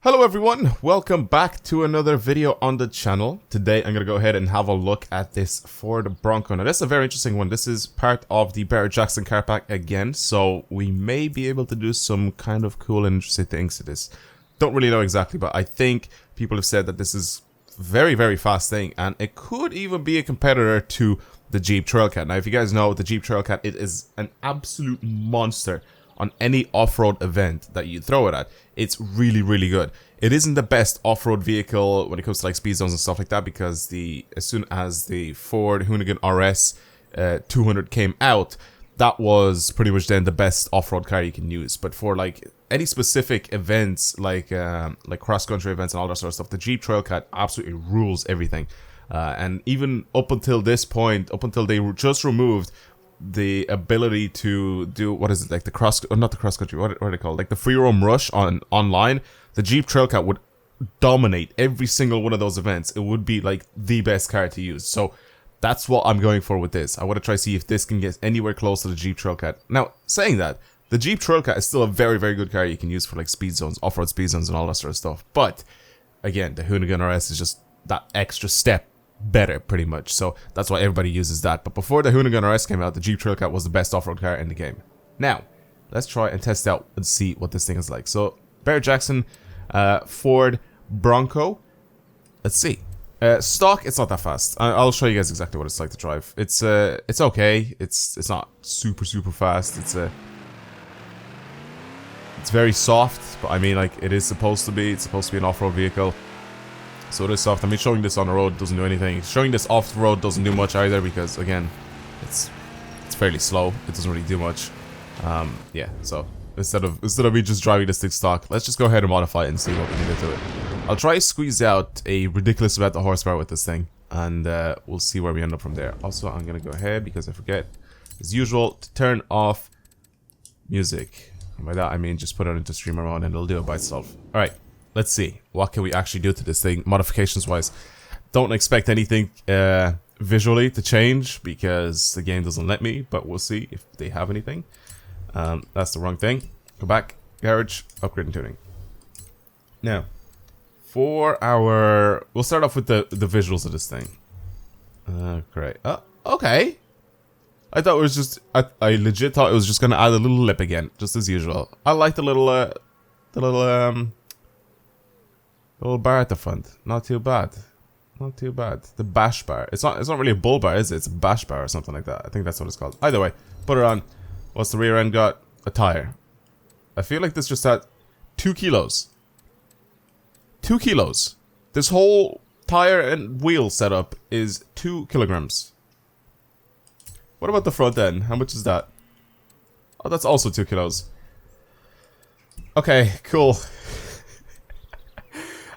Hello everyone, welcome back to another video on the channel. Today I'm going to go ahead and have a look at this Ford Bronco. Now this is a very interesting one. This is part of the Barrett-Jackson car pack again, so we may be able to do some kind of cool and interesting things to this. Don't really know exactly, but I think people have said that this is very fast thing, and it could even be a competitor to the Jeep Trailcat. Now if you guys know the Jeep Trailcat, it is an absolute monster on any off-road event that you throw it at. It's really good. It isn't the best off-road vehicle when it comes to like speed zones and stuff like that, because as soon as the Ford Hoonigan RS 200 came out, that was pretty much then the best off-road car you can use. But for like any specific events like cross-country events and all that sort of stuff, the Jeep Trailcat absolutely rules everything. And even up until this point, up until they just removed the ability to do, what is it, like the not the cross country, what are they called, like the free roam rush online, the Jeep Trailcat would dominate every single one of those events. It would be like the best car to use. So that's what I'm going for with this. I want to try to see if this can get anywhere close to the Jeep Trailcat. Now, saying that, the Jeep Trailcat is still a very good car you can use for like speed zones, off-road speed zones and all that sort of stuff. But again, the Hoonigan RS is just that extra step better, pretty much. So that's why everybody uses that. But before the Hoonigan RS came out, the Jeep Trailcat was the best off-road car in the game. Now, let's try and test out and see what this thing is like. So, Barrett-Jackson Ford Bronco. Let's see. Stock, it's not that fast. I'll show you guys exactly what it's like to drive. It's okay. It's not super fast. It's very soft, but I mean, like, it is supposed to be. It's supposed to be an off-road vehicle. So it is soft. I mean, showing this on the road doesn't do anything. Showing this off the road doesn't do much either, because again, it's fairly slow. It doesn't really do much. Yeah. So instead of me just driving this thing stock, let's just go ahead and modify it and see what we can do to it. I'll try to squeeze out a ridiculous amount of horsepower with this thing, and we'll see where we end up from there. Also, I'm gonna go ahead, because I forget, as usual, to turn off music. And by that I mean just put it into streamer mode, and it'll do it by itself. All right. Let's see, what can we actually do to this thing, modifications-wise. Don't expect anything visually to change, because the game doesn't let me, but we'll see if they have anything. That's the wrong thing. Go back, garage, upgrade and tuning. Now, for our... we'll start off with the visuals of this thing. Great. Okay. I thought it was just... I legit thought it was just going to add a little lip again, just as usual. I like the little bar at the front. Not too bad. Not too bad. The bash bar. It's not really a bull bar, is it? It's a bash bar or something like that. I think that's what it's called. Either way, put it on. What's the rear end got? A tire. I feel like this just had 2 kilos. 2 kilos. This whole tire and wheel setup is 2 kilograms. What about the front end? How much is that? Oh, that's also 2 kilos. Okay, cool.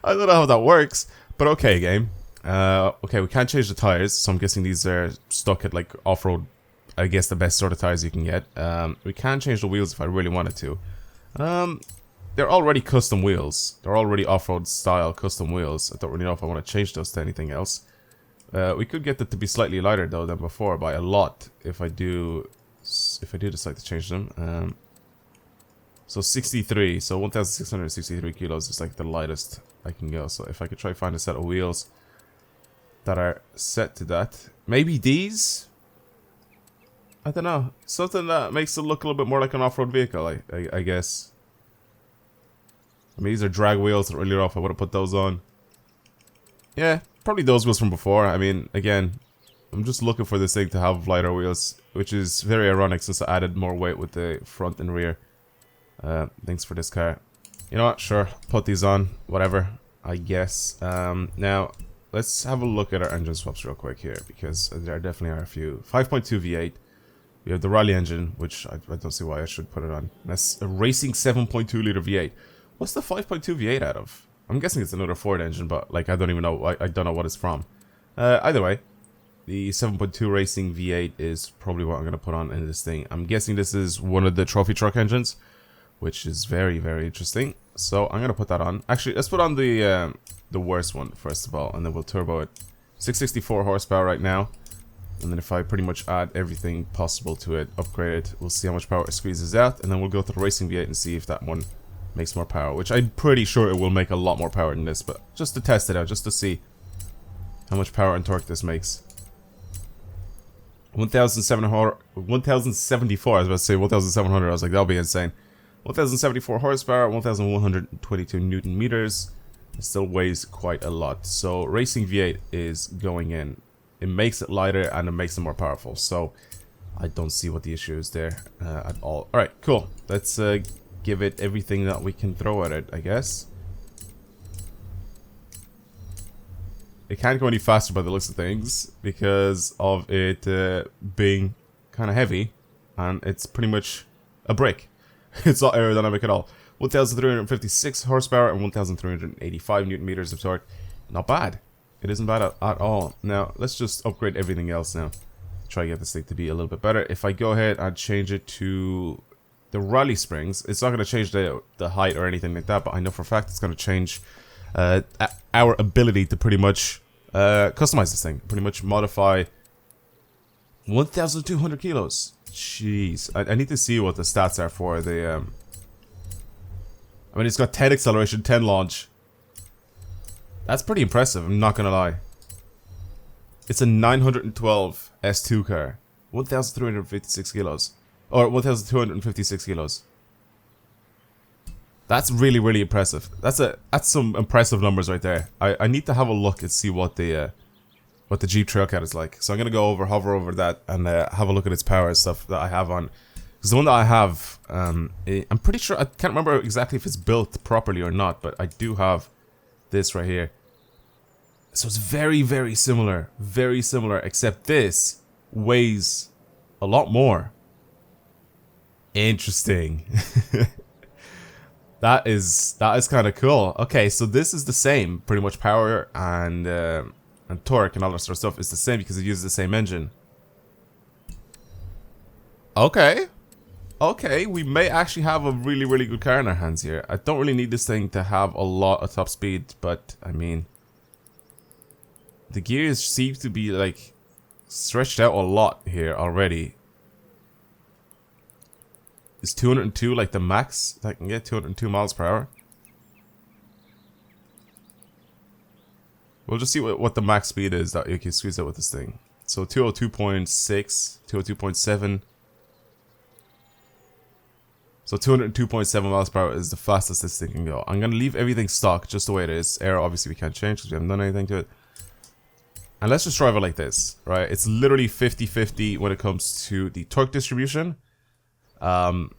I don't know how that works, but okay, game. Okay, we can't change the tires, so I'm guessing these are stuck at like off-road, I guess the best sort of tires you can get. We can change the wheels if I really wanted to. They're already custom wheels. They're already off-road style custom wheels. I don't really know if I want to change those to anything else. We could get them to be slightly lighter though than before by a lot if I do decide to change them. So 63, so 1,663 kilos is like the lightest I can go. So if I could try to find a set of wheels that are set to that. Maybe these? I don't know. Something that makes it look a little bit more like an off-road vehicle, I guess. I mean, these are drag wheels, they're really rough. I would have put those on. Yeah, probably those wheels from before. I mean, again, I'm just looking for this thing to have lighter wheels, which is very ironic since I added more weight with the front and rear. Thanks for this car. You know what? Sure, put these on. Whatever, I guess. Now, let's have a look at our engine swaps real quick here, because there definitely are a few. 5.2 V8. We have the Raleigh engine, which I don't see why I should put it on. That's a racing 7.2 liter V8. What's the 5.2 V8 out of? I'm guessing it's another Ford engine, but like I don't even know. I don't know what it's from. Either way, the 7.2 racing V8 is probably what I'm gonna put on in this thing. I'm guessing this is one of the trophy truck engines, which is very interesting. So I'm gonna put that on. Actually, let's put on the worst one first of all, and then we'll turbo it. 664 horsepower right now, and then if I pretty much add everything possible to it, upgrade it, we'll see how much power it squeezes out, and then we'll go to the racing V8 and see if that one makes more power, which I'm pretty sure it will make a lot more power than this, but just to test it out, just to see how much power and torque this makes. 1,074, I was about to say 1,700, I was like, that'll be insane. 1,074 horsepower, 1,122 Newton meters. It still weighs quite a lot. So Racing V8 is going in. It makes it lighter and it makes it more powerful. So I don't see what the issue is there at all. Alright, cool. Let's give it everything that we can throw at it, I guess. It can't go any faster by the looks of things because of it being kind of heavy, and it's pretty much a brick. It's not aerodynamic at all. 1,356 horsepower and 1,385 Newton meters of torque. Not bad. It isn't bad at all. Now, let's just upgrade everything else now. Try to get this thing to be a little bit better. If I go ahead and change it to the rally springs, it's not going to change the height or anything like that, but I know for a fact it's going to change our ability to pretty much customize this thing. Pretty much modify 1,200 kilos. Jeez. I need to see what the stats are for the... I mean, it's got 10 acceleration, 10 launch. That's pretty impressive, I'm not gonna lie. It's a 912 S2 car. 1,356 kilos. Or 1,256 kilos. That's really, really impressive. That's some impressive numbers right there. I need to have a look and see what the Jeep Trailcat is like. So I'm gonna go hover over that and have a look at its power and stuff that I have on. Because the one that I have, I'm pretty sure, I can't remember exactly if it's built properly or not, but I do have this right here. So it's very, very similar, except this weighs a lot more. Interesting. That is kind of cool. Okay, so this is the same, pretty much power and torque and all that sort of stuff is the same because it uses the same engine. Okay. Okay, we may actually have a really, really good car in our hands here. I don't really need this thing to have a lot of top speed, but I mean, the gears seem to be like stretched out a lot here already. Is 202 like the max that I can get? 202 miles per hour? We'll just see what the max speed is that you can squeeze out with this thing. So 202.6, 202.7. So 202.7 miles per hour is the fastest this thing can go. I'm going to leave everything stock just the way it is. Air obviously we can't change because we haven't done anything to it. And let's just drive it like this, right? It's literally 50-50 when it comes to the torque distribution. The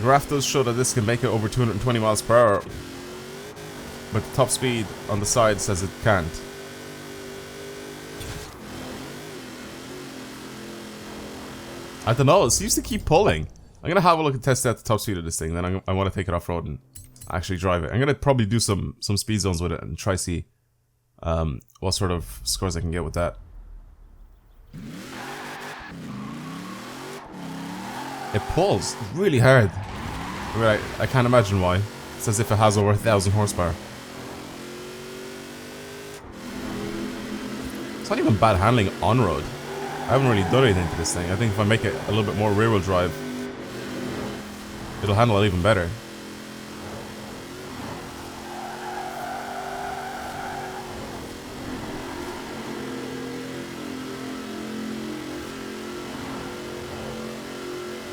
graph does show that this can make it over 220 miles per hour. But the top speed on the side says it can't. I don't know, it seems to keep pulling. I'm gonna have a look and test out the top speed of this thing, then I want to take it off-road and actually drive it. I'm gonna probably do some speed zones with it and try see what sort of scores I can get with that. It pulls really hard. Right, I can't imagine why. It's as if it has over 1,000 horsepower. It's not even bad handling on road. I haven't really done anything to this thing. I think if I make it a little bit more rear wheel drive, it'll handle it even better.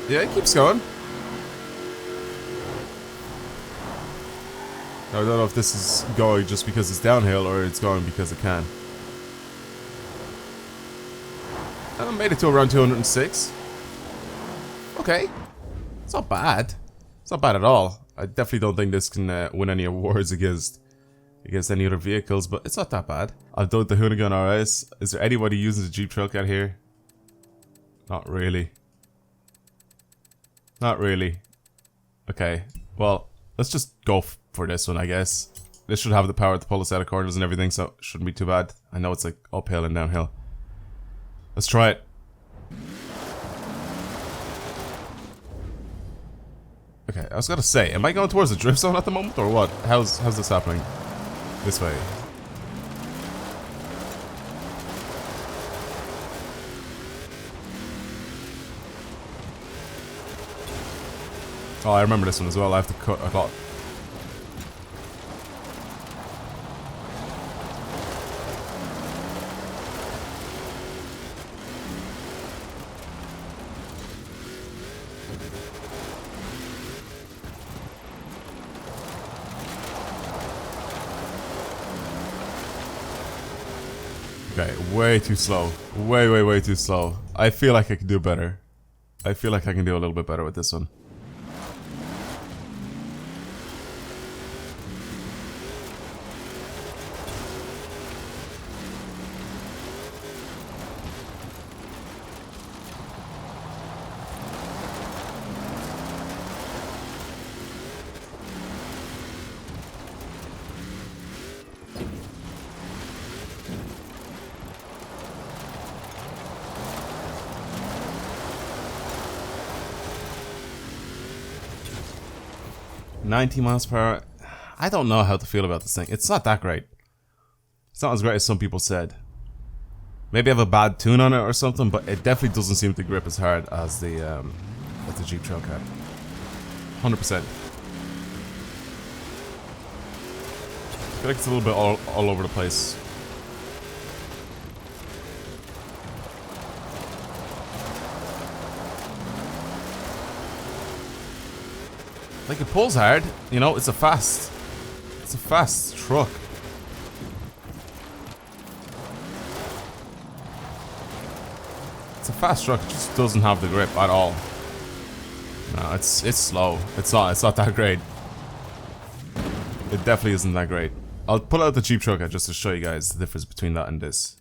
Yeah, it keeps going. I don't know if this is going just because it's downhill or it's going because it can. I made it to around 206. Okay. It's not bad. It's not bad at all. I definitely don't think this can win any awards against any other vehicles, but it's not that bad. I've done the Hoonigan RS. Is there anybody using the Jeep Trailcat here? Not really. Not really. Okay. Well, let's just go for this one, I guess. This should have the power to pull us out of corners and everything, so it shouldn't be too bad. I know it's like uphill and downhill. Let's try it. Okay, I was gonna say, am I going towards the drift zone at the moment or what? How's this happening? This way. Oh, I remember this one as well. I have to cut a lot. Okay, way too slow. Way too slow. I feel like I can do better. I feel like I can do a little bit better with this one. $90 miles per hour. I don't know how to feel about this thing. It's not that great. It's not as great as some people said. Maybe I have a bad tune on it or something, but it definitely doesn't seem to grip as hard as the Jeep Trailcat. 100%. I feel like it's a little bit all over the place. Like, it pulls hard, you know, it's a fast truck. It's a fast truck, it just doesn't have the grip at all. No, it's slow. It's not that great. It definitely isn't that great. I'll pull out the Jeep Trailcat just to show you guys the difference between that and this.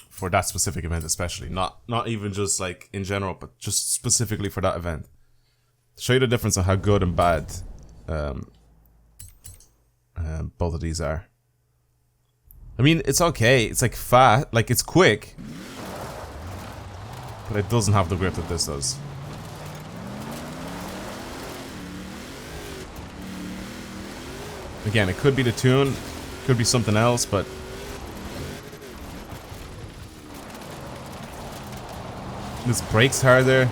For that specific event especially. Not even just like in general, but just specifically for that event. Show you the difference on how good and bad both of these are. I mean, it's okay. It's like fast, like it's quick, but it doesn't have the grip that this does. Again, it could be the tune, could be something else, but this brakes harder.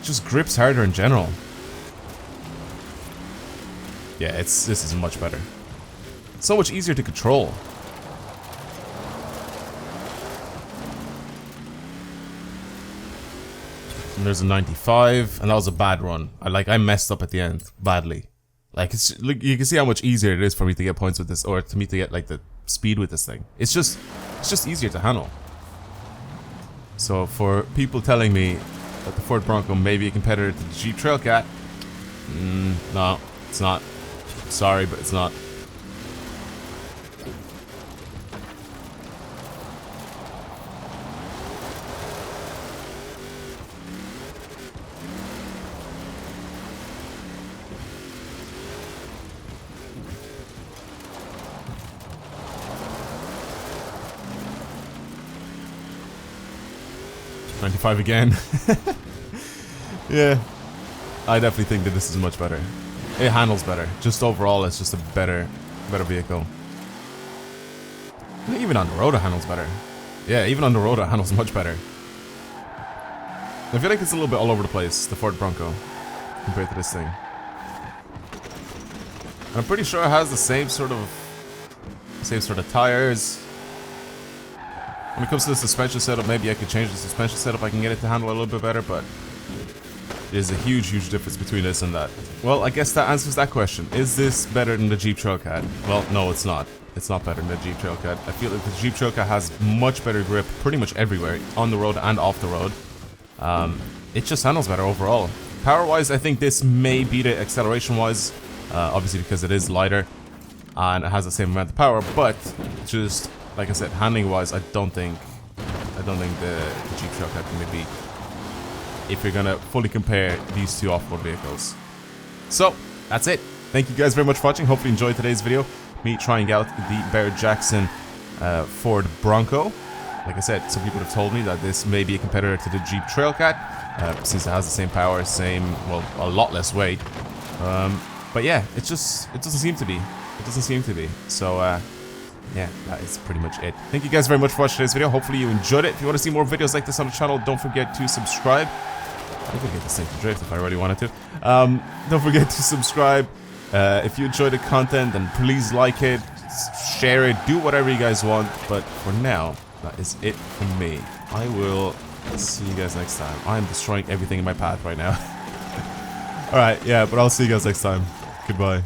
Just grips harder in general. Yeah, this is much better. It's so much easier to control. And there's a 95, and that was a bad run. I messed up at the end badly. Like, it's like, you can see how much easier it is for me to get points with this, or to me to get like the speed with this thing. It's just easier to handle. So for people telling me that the Ford Bronco may be a competitor to the Jeep Trailcat, no, it's not. Sorry, but it's not. $95 again. Yeah, I definitely think that this is much better. It handles better. Just overall, it's just a better vehicle. Even on the road, it handles better. Yeah, even on the road, it handles much better. I feel like it's a little bit all over the place, the Ford Bronco, compared to this thing. I'm pretty sure it has the same sort of tires. When it comes to the suspension setup, maybe I could change the suspension setup. I can get it to handle a little bit better, but there's a huge difference between this and that. Well, I guess that answers that question. Is this better than the Jeep Trailcat? Well, no, it's not. It's not better than the Jeep Trailcat. I feel like the Jeep Trailcat has much better grip pretty much everywhere, on the road and off the road. It just handles better overall. Power-wise, I think this may beat it acceleration-wise, obviously because it is lighter and it has the same amount of power, but just like I said, handling-wise, I don't think the Jeep Trailcat can be beat if you're gonna fully compare these two off-road vehicles. So that's it. Thank you guys very much for watching. Hopefully you enjoyed today's video. Me trying out the Barrett-Jackson Ford Bronco. Like I said, some people have told me that this may be a competitor to the Jeep Trailcat, since it has the same power, well, a lot less weight. But yeah, it doesn't seem to be. It doesn't seem to be. So yeah, that is pretty much it. Thank you guys very much for watching today's video. Hopefully you enjoyed it. If you want to see more videos like this on the channel, don't forget to subscribe. I could get the same drift if I really wanted to. Don't forget to subscribe. If you enjoy the content, then please like it, share it, do whatever you guys want. But for now, that is it from me. I will see you guys next time. I'm destroying everything in my path right now. Alright, yeah, but I'll see you guys next time. Goodbye.